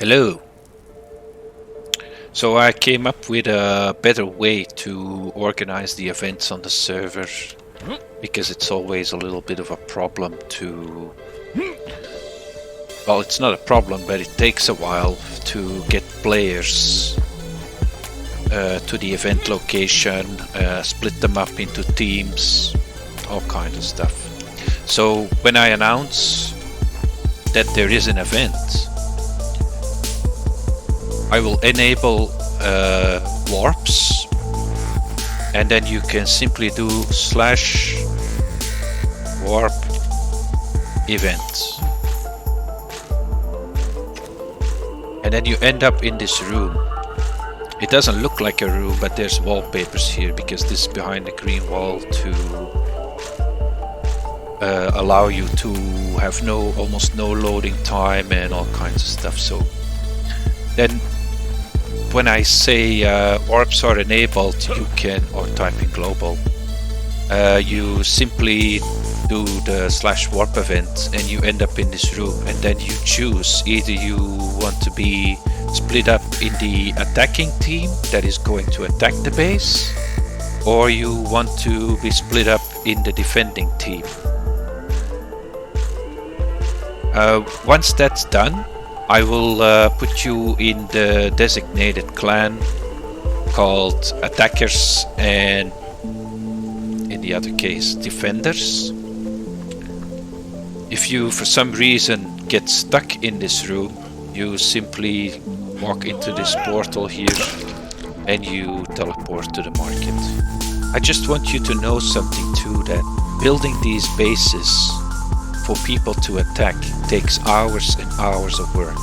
Hello. So I came up with a better way to organize the events on the server, because it's always a little bit of a problem to... Well, it's not a problem, but it takes a while to get players to the event location, split them up into teams, all kind of stuff. So when I announce that there is an event, I will enable warps, and then you can simply do /warp event, and then you end up in this room. It doesn't look like a room, but there's wallpapers here because this is behind the green wall to allow you to have almost no loading time and all kinds of stuff. So then when I say warps are enabled, you can, or type in global, you simply do the /warp event and you end up in this room, and then you choose either you want to be split up in the attacking team that is going to attack the base, or you want to be split up in the defending team. Once that's done, I will put you in the designated clan called attackers, and in the other case defenders. If you for some reason get stuck in this room, you simply walk into this portal here and you teleport to the market. I just want you to know something too, that building these bases for people to attack takes hours and hours of work.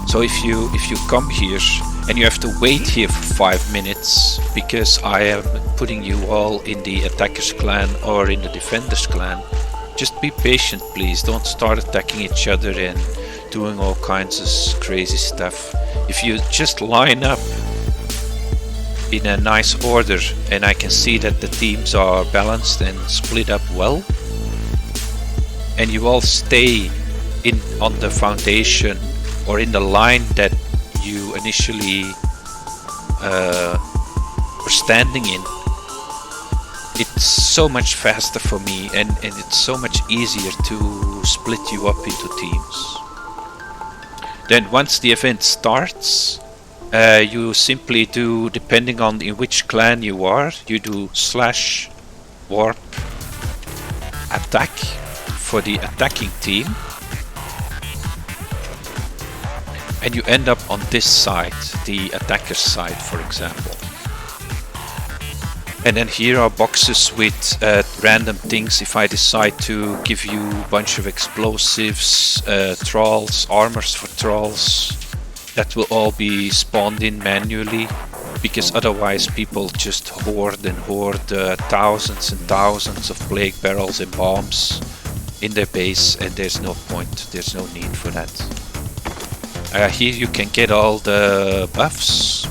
So if you come here and you have to wait here for 5 minutes because I am putting you all in the attackers clan or in the defenders clan, just be patient, please. Don't start attacking each other and doing all kinds of crazy stuff. If you just line up in a nice order and I can see that the teams are balanced and split up well, and you all stay on the foundation or in the line that you initially were standing in, it's so much faster for me, and it's so much easier to split you up into teams. Then once the event starts, you simply do, depending on in which clan you are, you do /warp attack for the attacking team, and you end up on this side, the attacker's side, for example. And then here are boxes with random things. If I decide to give you a bunch of explosives, thralls, armors for thralls, that will all be spawned in manually, because otherwise people just hoard and hoard thousands and thousands of plague barrels and bombs in their base, and there's no point, there's no need for that. Here you can get all the buffs.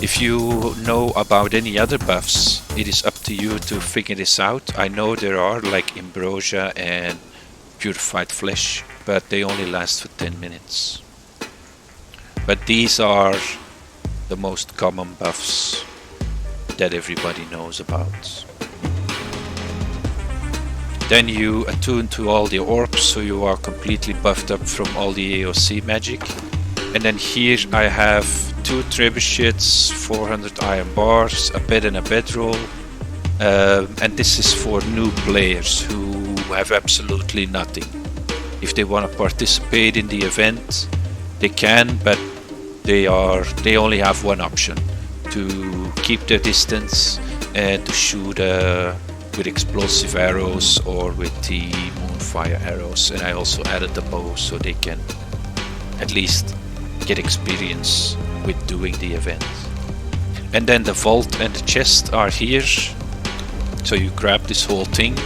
If you know about any other buffs, it is up to you to figure this out. I know there are, like Ambrosia and Purified Flesh, but they only last for 10 minutes. But these are the most common buffs that everybody knows about. Then you attune to all the orbs, so you are completely buffed up from all the AOC magic. And then here I have 2 trebuchets, 400 iron bars, a bed and a bedroll. And this is for new players who have absolutely nothing. If they want to participate in the event, they can, but they only have one option: to keep their distance and to shoot with explosive arrows or with the moonfire arrows. And I also added the bow so they can at least get experience with doing the event. And then the vault and the chest are here, so you grab this whole thing,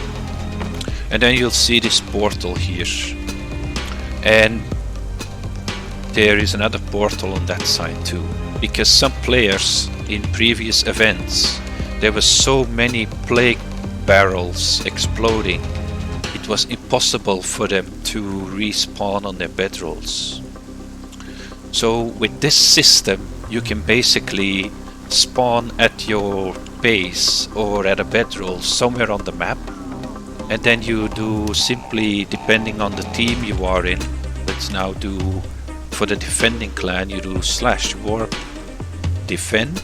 and then you'll see this portal here, and there is another portal on that side too, because some players in previous events, there were so many plague barrels exploding, it was impossible for them to respawn on their bedrolls. So with this system, you can basically spawn at your base or at a bedroll somewhere on the map, and then you do simply, depending on the team you are in, let's now do for the defending clan, you do /warp defend.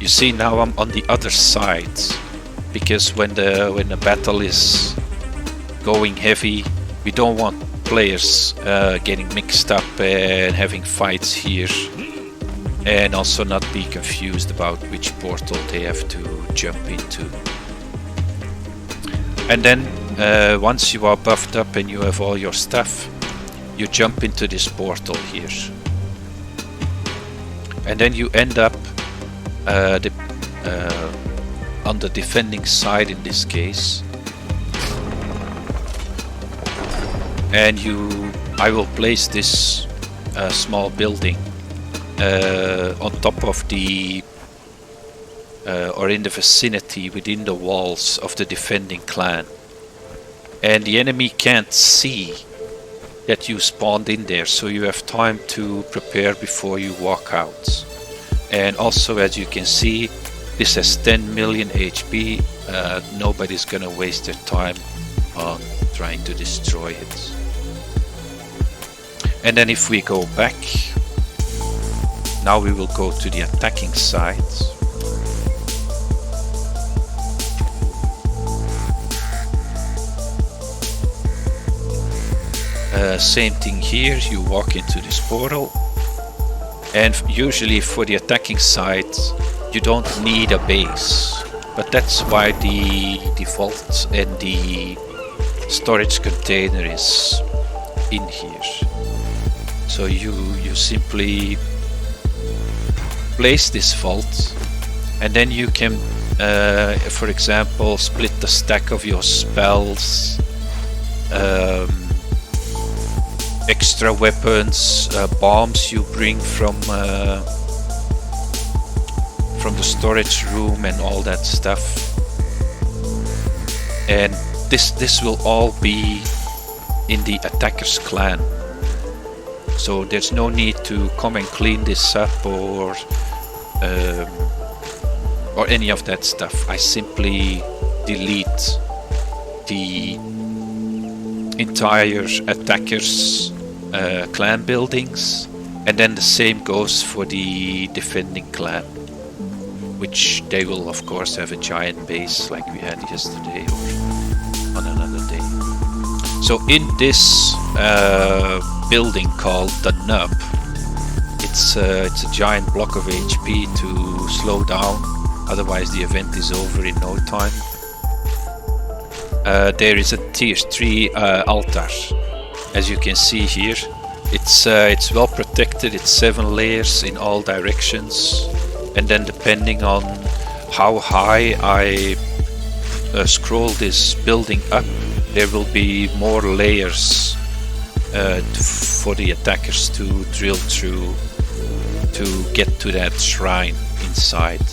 You see, now I'm on the other side, because when the battle is going heavy, we don't want players getting mixed up and having fights here, and also not be confused about which portal they have to jump into. And then once you are buffed up and you have all your stuff, you jump into this portal here, and then you end up on the defending side in this case, and I will place this small building on top of the or in the vicinity within the walls of the defending clan, and the enemy can't see that you spawned in there, so you have time to prepare before you walk out. And also, as you can see, this has 10 million HP. Nobody's gonna waste their time on trying to destroy it. And then if we go back, now we will go to the attacking side. Same thing here, you walk into this portal, and usually for the attacking side you don't need a base, but that's why the vault and the storage container is in here. So you simply place this vault, and then you can for example split the stack of your spells, extra weapons, bombs you bring from the storage room and all that stuff. And this will all be in the attacker's clan. So there's no need to come and clean this up or any of that stuff. I simply delete the entire attacker's clan buildings, and then the same goes for the defending clan, which they will of course have a giant base like we had yesterday or on another day. So in this building called the Nub, it's a giant block of HP to slow down, otherwise the event is over in no time. There is a tier 3 altar, as you can see here. It's well protected, it's 7 layers in all directions, and then depending on how high I scroll this building up, there will be more layers for the attackers to drill through to get to that shrine inside.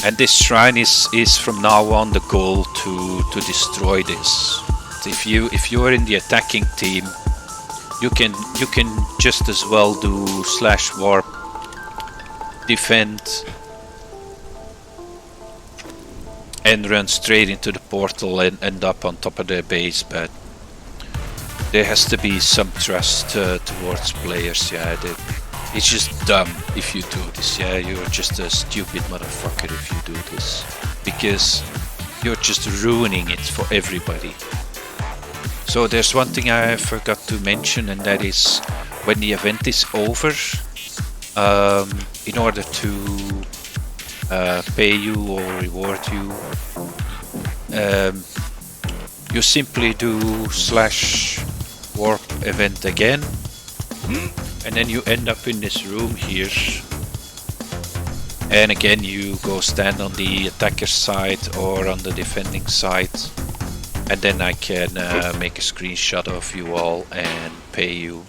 And this shrine is from now on the goal to destroy this. If you are in the attacking team, you can just as well do /warp defend and run straight into the portal and end up on top of their base, but there has to be some trust towards players. Yeah, it's just dumb if you do this. Yeah, you're just a stupid motherfucker if you do this, because you're just ruining it for everybody. So there's one thing I forgot to mention, and that is when the event is over, in order to pay you or reward you, you simply do /warp event again, and then you end up in this room here, and again you go stand on the attacker's side or on the defending side, and then I can make a screenshot of you all and pay you